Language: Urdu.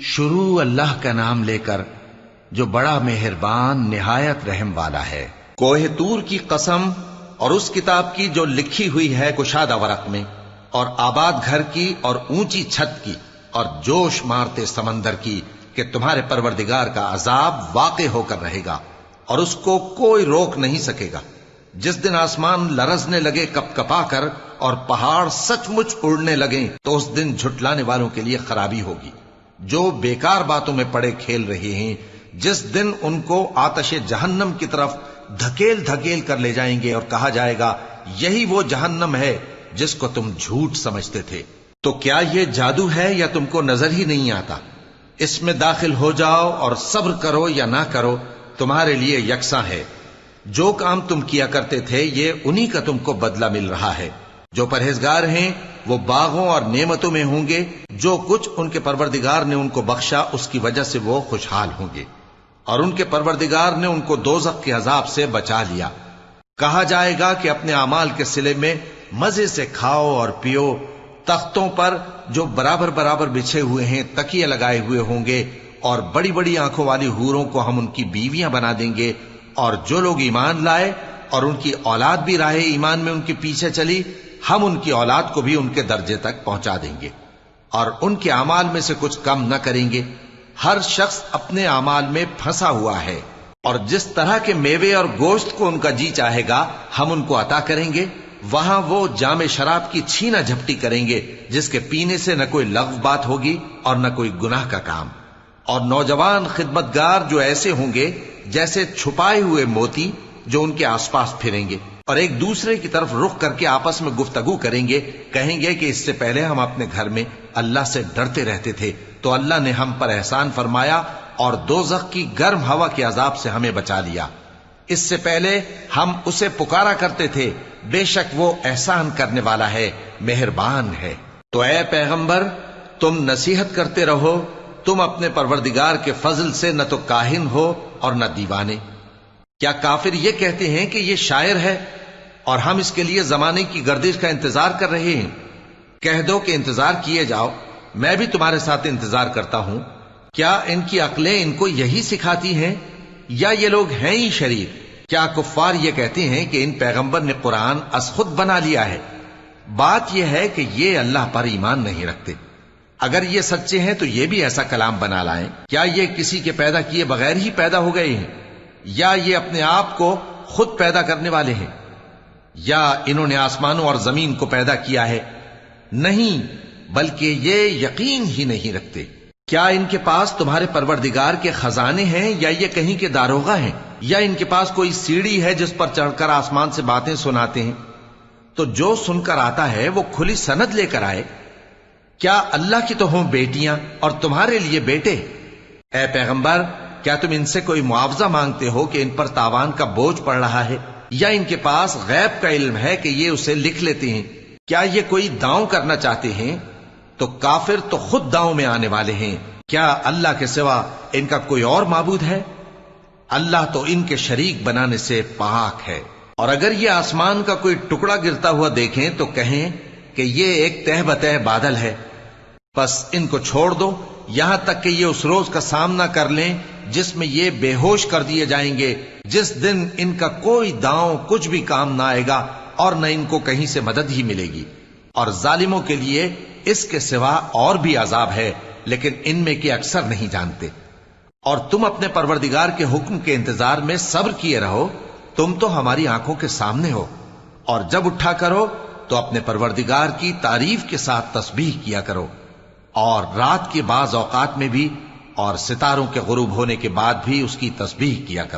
شروع اللہ کا نام لے کر جو بڑا مہربان نہایت رحم والا ہے۔ کوہ طور کی قسم اور اس کتاب کی جو لکھی ہوئی ہے کشادہ ورق میں، اور آباد گھر کی اور اونچی چھت کی، اور جوش مارتے سمندر کی کہ تمہارے پروردگار کا عذاب واقع ہو کر رہے گا اور اس کو کوئی روک نہیں سکے گا۔ جس دن آسمان لرزنے لگے کپ کپا کر اور پہاڑ سچ مچ اڑنے لگیں تو اس دن جھٹلانے والوں کے لیے خرابی ہوگی جو بیکار باتوں میں پڑے کھیل رہے ہیں۔ جس دن ان کو آتش جہنم کی طرف دھکیل دھکیل کر لے جائیں گے اور کہا جائے گا یہی وہ جہنم ہے جس کو تم جھوٹ سمجھتے تھے۔ تو کیا یہ جادو ہے یا تم کو نظر ہی نہیں آتا؟ اس میں داخل ہو جاؤ اور صبر کرو یا نہ کرو تمہارے لیے یکساں ہے۔ جو کام تم کیا کرتے تھے یہ انہی کا تم کو بدلہ مل رہا ہے۔ جو پرہیزگار ہیں وہ باغوں اور نعمتوں میں ہوں گے، جو کچھ ان کے پروردگار نے ان کو بخشا اس کی وجہ سے وہ خوشحال ہوں گے، اور ان کے پروردگار نے ان کو دوزخ کے عذاب سے بچا لیا۔ کہا جائے گا کہ اپنے اعمال کے صلے میں مزے سے کھاؤ اور پیو، تختوں پر جو برابر برابر بچھے ہوئے ہیں تکیے لگائے ہوئے ہوں گے، اور بڑی بڑی آنکھوں والی حوروں کو ہم ان کی بیویاں بنا دیں گے، اور جو لوگ ایمان لائے اور ان کی اولاد بھی راہ ایمان میں ان کے پیچھے چلی، ہم ان کی اولاد کو بھی ان کے درجے تک پہنچا دیں گے اور ان کے اعمال میں سے کچھ کم نہ کریں گے۔ ہر شخص اپنے اعمال میں پھنسا ہوا ہے، اور جس طرح کے میوے اور گوشت کو ان کا جی چاہے گا ہم ان کو عطا کریں گے۔ وہاں وہ جام شراب کی چھینا جھپٹی کریں گے جس کے پینے سے نہ کوئی لغو بات ہوگی اور نہ کوئی گناہ کا کام۔ اور نوجوان خدمتگار جو ایسے ہوں گے جیسے چھپائے ہوئے موتی جو ان کے آس پاس پھریں گے، اور ایک دوسرے کی طرف رخ کر کے آپس میں گفتگو کریں گے، کہیں گے کہ اس سے پہلے ہم اپنے گھر میں اللہ سے ڈرتے رہتے تھے تو اللہ نے ہم پر احسان فرمایا اور دوزخ کی گرم ہوا کے عذاب سے ہمیں بچا لیا۔ اس سے پہلے ہم اسے پکارا کرتے تھے، بے شک وہ احسان کرنے والا ہے، مہربان ہے۔ تو اے پیغمبر تم نصیحت کرتے رہو، تم اپنے پروردگار کے فضل سے نہ تو کاہن ہو اور نہ دیوانے۔ کیا کافر یہ کہتے ہیں کہ یہ شاعر ہے اور ہم اس کے لیے زمانے کی گردش کا انتظار کر رہے ہیں؟ کہہ دو کہ انتظار کیے جاؤ، میں بھی تمہارے ساتھ انتظار کرتا ہوں۔ کیا ان کی عقلیں ان کو یہی سکھاتی ہیں یا یہ لوگ ہیں ہی شریر؟ کیا کفار یہ کہتے ہیں کہ ان پیغمبر نے قرآن از خود بنا لیا ہے؟ بات یہ ہے کہ یہ اللہ پر ایمان نہیں رکھتے۔ اگر یہ سچے ہیں تو یہ بھی ایسا کلام بنا لائیں۔ کیا یہ کسی کے پیدا کیے بغیر ہی پیدا ہو گئے ہیں، یا یہ اپنے آپ کو خود پیدا کرنے والے ہیں، یا انہوں نے آسمانوں اور زمین کو پیدا کیا ہے؟ نہیں، بلکہ یہ یقین ہی نہیں رکھتے۔ کیا ان کے پاس تمہارے پروردگار کے خزانے ہیں یا یہ کہیں کے داروغہ ہیں، یا ان کے پاس کوئی سیڑھی ہے جس پر چڑھ کر آسمان سے باتیں سناتے ہیں؟ تو جو سن کر آتا ہے وہ کھلی سند لے کر آئے۔ کیا اللہ کی تو ہوں بیٹیاں اور تمہارے لیے بیٹے؟ اے پیغمبر کیا تم ان سے کوئی معاوضہ مانگتے ہو کہ ان پر تاوان کا بوجھ پڑ رہا ہے، یا ان کے پاس غیب کا علم ہے کہ یہ اسے لکھ لیتے ہیں؟ کیا یہ کوئی داؤں کرنا چاہتے ہیں؟ تو کافر تو خود داؤں میں آنے والے ہیں۔ کیا اللہ کے سوا ان کا کوئی اور معبود ہے؟ اللہ تو ان کے شریک بنانے سے پاک ہے۔ اور اگر یہ آسمان کا کوئی ٹکڑا گرتا ہوا دیکھیں تو کہیں کہ یہ ایک تہ بتہ بادل ہے، بس ان کو چھوڑ دو یہاں تک کہ یہ اس روز کا سامنا کر لیں جس میں یہ بے ہوش کر دیے جائیں گے، جس دن ان کا کوئی داؤں کچھ بھی کام نہ آئے گا اور نہ ان کو کہیں سے مدد ہی ملے گی۔ اور ظالموں کے لیے اس کے سوا اور بھی عذاب ہے، لیکن ان میں کے اکثر نہیں جانتے۔ اور تم اپنے پروردگار کے حکم کے انتظار میں صبر کیے رہو، تم تو ہماری آنکھوں کے سامنے ہو۔ اور جب اٹھا کرو تو اپنے پروردگار کی تعریف کے ساتھ تسبیح کیا کرو، اور رات کے بعض اوقات میں بھی اور ستاروں کے غروب ہونے کے بعد بھی اس کی تسبیح کیا کرو۔